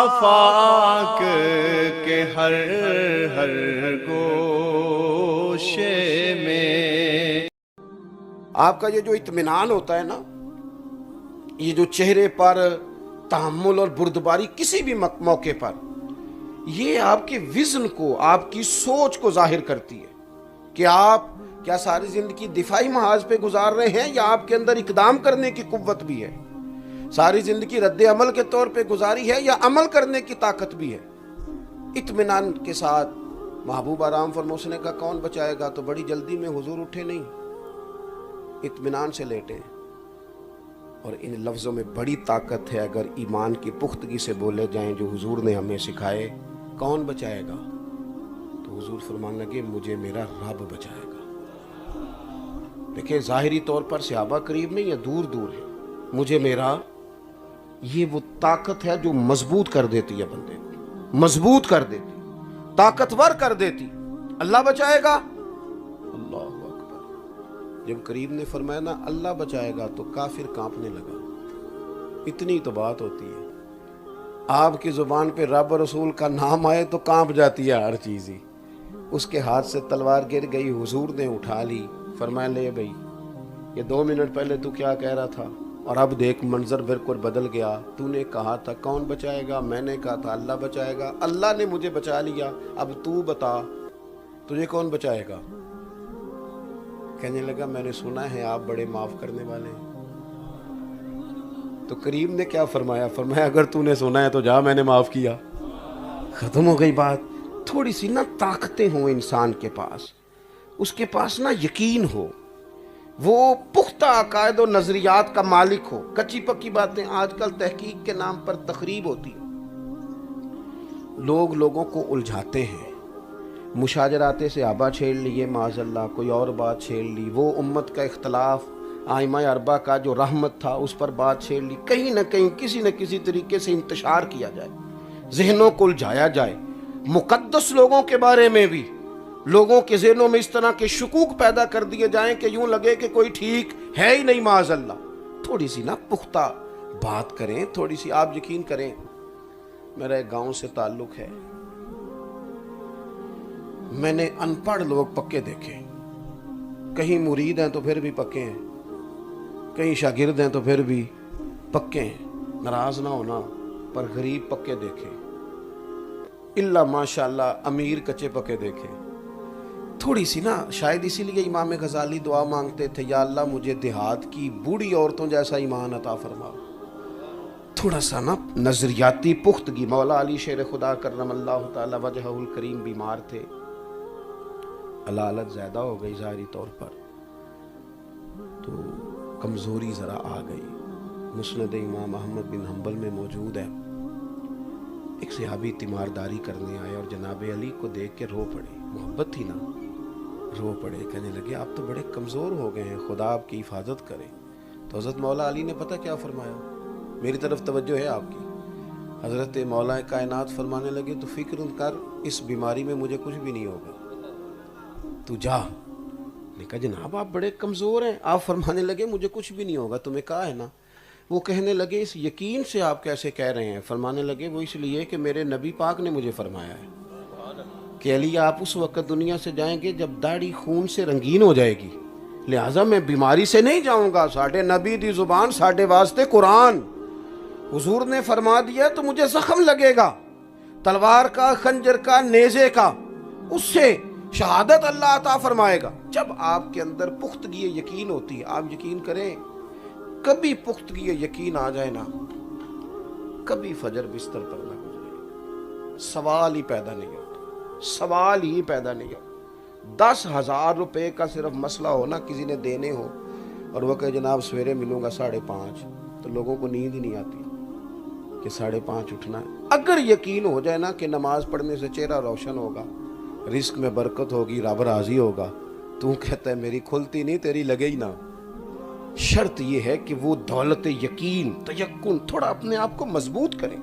آفاق کے ہر ہر گوشے میں۔ آپ کا یہ جو اطمینان ہوتا ہے نا، یہ جو چہرے پر تحمل اور بردباری کسی بھی موقع پر، یہ آپ کے وزن کو، آپ کی سوچ کو ظاہر کرتی ہے کہ آپ کیا ساری زندگی دفاعی محاذ پہ گزار رہے ہیں یا آپ کے اندر اقدام کرنے کی قوت بھی ہے، ساری زندگی رد عمل کے طور پہ گزاری ہے یا عمل کرنے کی طاقت بھی ہے۔ اطمینان کے ساتھ محبوب آرام فرموسنے کا کون بچائے گا، تو بڑی جلدی میں حضور اٹھے نہیں، اطمینان سے لیٹے۔ اور ان لفظوں میں بڑی طاقت ہے، اگر ایمان کی پختگی سے بولے جائیں جو حضور نے ہمیں سکھائے۔ کون بچائے گا؟ تو حضور فرمانے لگے مجھے میرا رب بچائے گا۔ دیکھیں ظاہری طور پر صحابہ قریب نہیں ہے، دور دور ہے۔ مجھے میرا، یہ وہ طاقت ہے جو مضبوط کر دیتی ہے بندے کو، مضبوط کر دیتی، طاقتور کر دیتی۔ اللہ بچائے گا، اللہ اکبر۔ جب قریب نے فرمایا نا اللہ بچائے گا تو کافر کانپنے لگا۔ اتنی تو بات ہوتی ہے، آپ کی زبان پہ رب اور رسول کا نام آئے تو کانپ جاتی ہے ہر چیز ہی۔ اس کے ہاتھ سے تلوار گر گئی، حضور نے اٹھا لی، فرمایا لے بھائی، یہ 2 منٹ پہلے تو کیا کہہ رہا تھا، اور اب دیکھ منظر بالکل بدل گیا۔ تو نے کہا تھا کون بچائے گا، میں نے کہا تھا اللہ بچائے گا، اللہ نے مجھے بچا لیا، اب تو بتا تجھے کون بچائے گا؟ کہنے لگا میں نے سنا ہے آپ بڑے معاف کرنے والے ہیں۔ تو کریم نے کیا فرمایا؟ فرمایا اگر تو نے سنا ہے تو جا، میں نے معاف کیا، ختم ہو گئی بات۔ تھوڑی سی نا طاقتیں ہوں انسان کے پاس، اس کے پاس نا یقین ہو، وہ پختہ عقائد و نظریات کا مالک ہو۔ کچی پکی باتیں آج کل تحقیق کے نام پر تخریب ہوتی ہیں، لوگ لوگوں کو الجھاتے ہیں، مشاجرات صحابہ چھیڑ لیے معاذ اللہ، کوئی اور بات چھیڑ لی، وہ امت کا اختلاف آئمہ اربعہ کا جو رحمت تھا اس پر بات چھیڑ لی، کہیں نہ کہیں کسی نہ کسی طریقے سے انتشار کیا جائے، ذہنوں کو الجھایا جائے۔ مقدس لوگوں کے بارے میں بھی لوگوں کے ذہنوں میں اس طرح کے شکوک پیدا کر دیے جائیں کہ یوں لگے کہ کوئی ٹھیک ہے ہی نہیں معاذ اللہ۔ تھوڑی سی نا پختہ بات کریں، تھوڑی سی آپ یقین کریں۔ میرا ایک گاؤں سے تعلق ہے، میں نے ان پڑھ لوگ پکے دیکھے، کہیں مرید ہیں تو پھر بھی پکے ہیں، کہیں شاگرد ہیں تو پھر بھی پکے ہیں، ناراض نہ ہونا، پر غریب پکے دیکھے، اللہ ماشاءاللہ امیر کچے پکے دیکھے۔ تھوڑی سی نا، شاید اسی لیے امام غزالی دعا مانگتے تھے یا اللہ مجھے دیہات کی بوڑھی عورتوں جیسا ایمان عطا فرما۔ تھوڑا سا نا نظریاتی پختگی۔ مولا علی شیر خدا کرم اللہ تعالی وجہہ الکریم بیمار تھے، علالت زیادہ ہو گئی ظاہری طور پر، تو کمزوری ذرا آ گئی۔ مسند امام احمد بن حنبل میں موجود ہے، ایک صحابی تیمارداری کرنے آئے اور جناب علی کو دیکھ کے رو پڑے، محبت تھی نا، رو پڑے، کہنے لگے آپ تو بڑے کمزور ہو گئے ہیں، خدا آپ کی حفاظت کرے۔ تو حضرت مولا علی نے پتہ کیا فرمایا؟ میری طرف توجہ ہے آپ کی۔ حضرت مولا کائنات فرمانے لگے تو فکر کر، اس بیماری میں مجھے کچھ بھی نہیں ہوگا، تو جا۔ نے کہا جناب آپ بڑے کمزور ہیں۔ آپ فرمانے لگے مجھے کچھ بھی نہیں ہوگا، تمہیں کہا ہے نا۔ وہ کہنے لگے اس یقین سے آپ کیسے کہہ رہے ہیں؟ فرمانے لگے وہ اس لیے کہ میرے نبی پاک نے مجھے فرمایا ہے کہ علی آپ اس وقت دنیا سے جائیں گے جب داڑھی خون سے رنگین ہو جائے گی، لہٰذا میں بیماری سے نہیں جاؤں گا۔ ساڈے نبی دی زبان، ساڈے واسطے قرآن، حضور نے فرما دیا تو مجھے زخم لگے گا، تلوار کا، خنجر کا، نیزے کا، اس سے شہادت اللہ عطا فرمائے گا۔ جب آپ کے اندر پختگی یقین ہوتی ہے، آپ یقین کریں، کبھی پختگی یقین آ جائے نا، کبھی فجر بستر پر نہ گزرے، سوال ہی پیدا نہیں ہوتا، سوال ہی پیدا نہیں ہوتا۔ 10,000 روپے کا صرف مسئلہ ہو نا، کسی نے دینے ہو اور وہ کہ جناب سویرے ملوں گا 5:30، تو لوگوں کو نیند ہی نہیں آتی کہ 5:30 اٹھنا ہے۔ اگر یقین ہو جائے نا کہ نماز پڑھنے سے چہرہ روشن ہوگا، رزق میں برکت ہوگی، رب راضی ہوگا، تو کہتا ہے میری کھلتی نہیں، تیری لگے ہی نہ۔ شرط یہ ہے کہ وہ دولت یقین، تیقن، تھوڑا اپنے آپ کو مضبوط کریں۔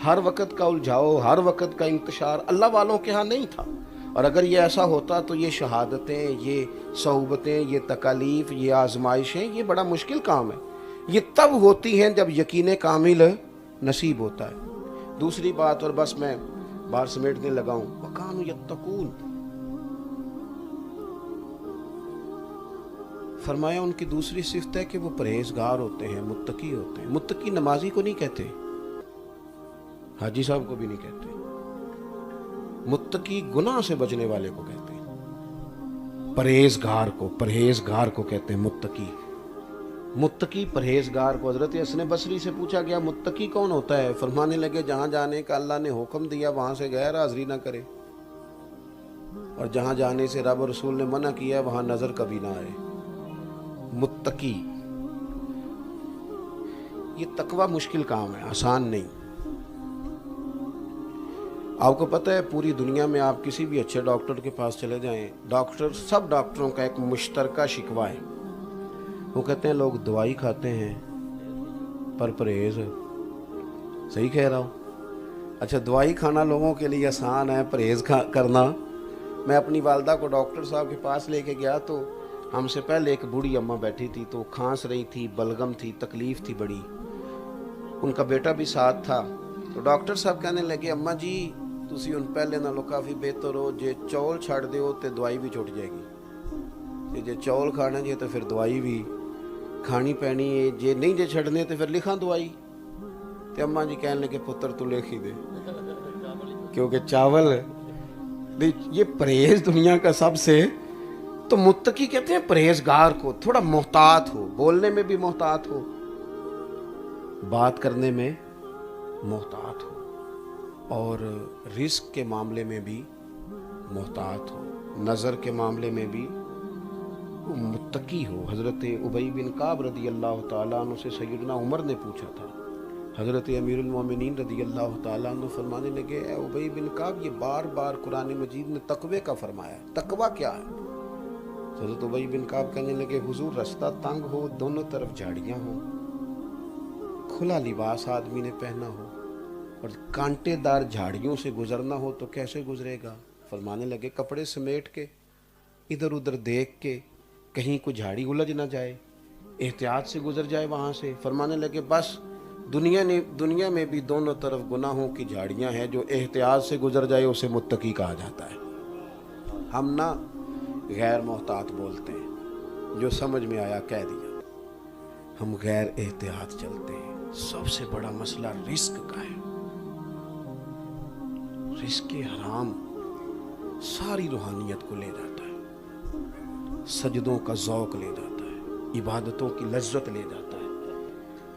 ہر وقت کا الجھاؤ، ہر وقت کا انتشار اللہ والوں کے ہاں نہیں تھا، اور اگر یہ ایسا ہوتا تو یہ شہادتیں، یہ صحبتیں، یہ تکالیف، یہ آزمائشیں، یہ بڑا مشکل کام ہے۔ یہ تب ہوتی ہیں جب یقین کامل نصیب ہوتا ہے۔ دوسری بات، اور بس میں بار سمیٹنے لگا ہوں، وَكَانُوا يَتَّقُونَ، فرمایا ان کی دوسری صفت ہے کہ وہ پرہیزگار ہوتے ہیں، متقی ہوتے ہیں۔ متقی نمازی کو نہیں کہتے، حاجی صاحب کو بھی نہیں کہتے، متقی گناہ سے بچنے والے کو کہتے ہیں، پرہیزگار کو کہتے ہیں متقی پرہیزگار کو۔ حضرت حسن بصری سے پوچھا گیا متقی کون ہوتا ہے؟ فرمانے لگے جہاں جانے کا اللہ نے حکم دیا وہاں سے غیر حاضری نہ کرے، اور جہاں جانے سے رب اور رسول نے منع کیا وہاں نظر کبھی نہ آئے۔ متقی، یہ تقوی مشکل کام ہے، آسان نہیں۔ آپ کو پتہ ہے پوری دنیا میں آپ کسی بھی اچھے ڈاکٹر کے پاس چلے جائیں، سب ڈاکٹروں کا ایک مشترکہ شکوہ ہے، وہ کہتے ہیں لوگ دوائی کھاتے ہیں پر پرہیز، صحیح کہہ رہا ہوں؟ اچھا، دوائی کھانا لوگوں کے لیے آسان ہے، پرہیز کرنا۔ میں اپنی والدہ کو ڈاکٹر صاحب کے پاس لے کے گیا تو ہم سے پہلے ایک بوڑھی اماں بیٹھی تھی، تو کھانس رہی تھی، بلغم تھی، تکلیف تھی بڑی، ان کا بیٹا بھی ساتھ تھا۔ تو ڈاکٹر صاحب کہنے لگے اماں جی تسی ان پہلے نالوں کافی بہتر ہو، جے چول چھڑ دیو تے دوائی بھی چھٹ جائے گی، جے چول کھانا جے تو پھر دوائی بھی کھانی پینی ہے، جے نہیں جے چھڑنے تو پھر لکھاں دوائی۔ تے اماں جی کہنے لگے پتر تو لکھ ہی دے، کیونکہ چاول یہ پرہیز دنیا کا سب سے۔ تو متقی کہتے ہیں پرہیزگار کو، تھوڑا محتاط ہو، بولنے میں بھی محتاط ہو، بات کرنے میں محتاط ہو، اور رزق کے معاملے میں بھی محتاط ہو، نظر کے معاملے میں بھی متقی ہو۔ حضرت ابی بن کعب رضی اللہ تعالیٰ عنہ سے سیدنا عمر نے پوچھا تھا، حضرت امیر المومنین رضی اللہ تعالیٰ عنہ فرمانے لگے اے ابی بن کعب یہ بار بار قرآن مجید نے تقوی کا فرمایا، تقوی کیا ہے؟ حضرت ابی بن کعب کہنے لگے حضور رستہ تنگ ہو، دونوں طرف جھاڑیاں ہوں، کھلا لباس آدمی نے پہنا ہو اور کانٹے دار جھاڑیوں سے گزرنا ہو تو کیسے گزرے گا؟ فرمانے لگے کپڑے سمیٹ کے، ادھر ادھر دیکھ کے، کہیں کوئی جھاڑی الجھ نہ جائے، احتیاط سے گزر جائے وہاں سے۔ فرمانے لگے بس دنیا میں بھی دونوں طرف گناہوں کی جھاڑیاں ہیں، جو احتیاط سے گزر جائے اسے متقی کہا جاتا ہے۔ ہم نہ غیر محتاط بولتے ہیں، جو سمجھ میں آیا کہہ دیا، ہم غیر احتیاط چلتے ہیں۔ سب سے بڑا مسئلہ رزق کا ہے، رزق حرام ساری روحانیت کو لے جاتا ہے، سجدوں کا ذوق لے جاتا ہے، عبادتوں کی لذت لے جاتا ہے،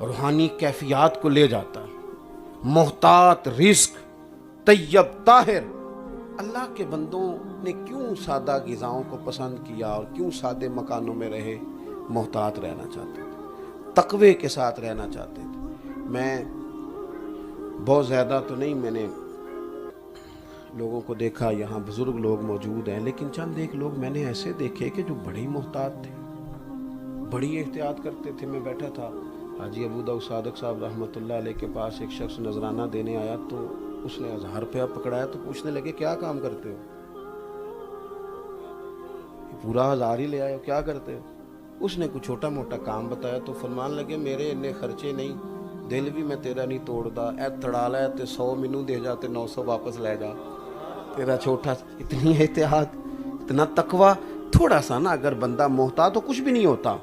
روحانی کیفیات کو لے جاتا ہے۔ محتاط رزق طیب طاہر، اللہ کے بندوں نے کیوں سادہ غذاؤں کو پسند کیا اور کیوں سادے مکانوں میں رہے؟ محتاط رہنا چاہتے تھے، تقوی کے ساتھ رہنا چاہتے تھے۔ میں بہت زیادہ تو نہیں، میں نے لوگوں کو دیکھا، یہاں بزرگ لوگ موجود ہیں، لیکن چند ایک لوگ میں نے ایسے دیکھے کہ جو بڑے محتاط تھے، بڑی احتیاط کرتے تھے۔ میں بیٹھا تھا، حاجی ابو داؤد صادق صاحب رحمۃ اللہ علیہ کے پاس ایک شخص نذرانہ دینے آیا، تو اس نے 1000 روپیہ پکڑایا تو پوچھنے لگے کیا کام کرتے ہو؟ پورا 1000 ہی لے آئے ہو، کیا کرتے ہو؟ اس نے کچھ چھوٹا موٹا کام بتایا تو فرمان لگے میرے اتنے خرچے نہیں، دل بھی میں تیرا نہیں توڑدا، اے تڑا لے تے 100 مینوں دے جا تے 900 واپس لے جا، تیرا چھوٹا۔ اتنی احتیاط، اتنا تقوی، تھوڑا سا نا اگر بندہ محتاط تو کچھ بھی نہیں ہوتا،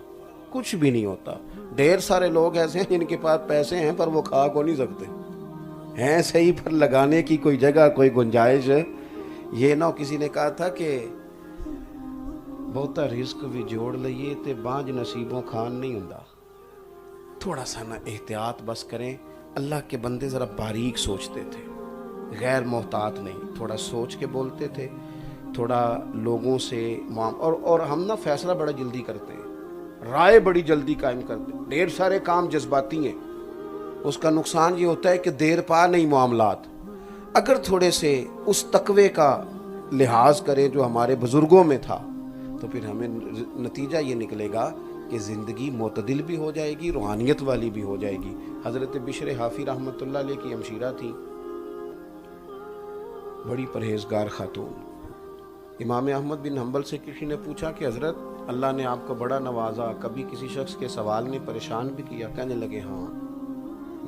کچھ بھی نہیں ہوتا۔ ڈھیر سارے لوگ ایسے ہیں جن کے پاس پیسے ہیں پر وہ کھا کو نہیں سکتے ہیں، صحیح پر لگانے کی کوئی جگہ، کوئی گنجائش یہ نہ ہو۔ کسی نے کہا تھا کہ بہتا رزق بھی جوڑ لئیے تے بانج نصیبوں کھان نہیں ہوندا۔ تھوڑا سا نا احتیاط بس کریں۔ اللہ کے بندے ذرا باریک سوچتے تھے، غیر محتاط نہیں، تھوڑا سوچ کے بولتے تھے، تھوڑا لوگوں سے اور ہم نا فیصلہ بڑا جلدی کرتے ہیں، رائے بڑی جلدی قائم کرتے ہیں، ڈھیر سارے کام جذباتی ہیں۔ اس کا نقصان یہ ہوتا ہے کہ دیر پا نہیں معاملات۔ اگر تھوڑے سے اس تقوی کا لحاظ کریں جو ہمارے بزرگوں میں تھا تو پھر ہمیں نتیجہ یہ نکلے گا کہ زندگی معتدل بھی ہو جائے گی، روحانیت والی بھی ہو جائے گی۔ حضرت بشر حافی رحمۃ اللہ علیہ کی ہمشیرہ تھی، بڑی پرہیزگار خاتون۔ امام احمد بن حنبل سے کسی نے پوچھا کہ حضرت اللہ نے آپ کو بڑا نوازا، کبھی کسی شخص کے سوال نے پریشان بھی کیا؟ کہنے لگے ہاں،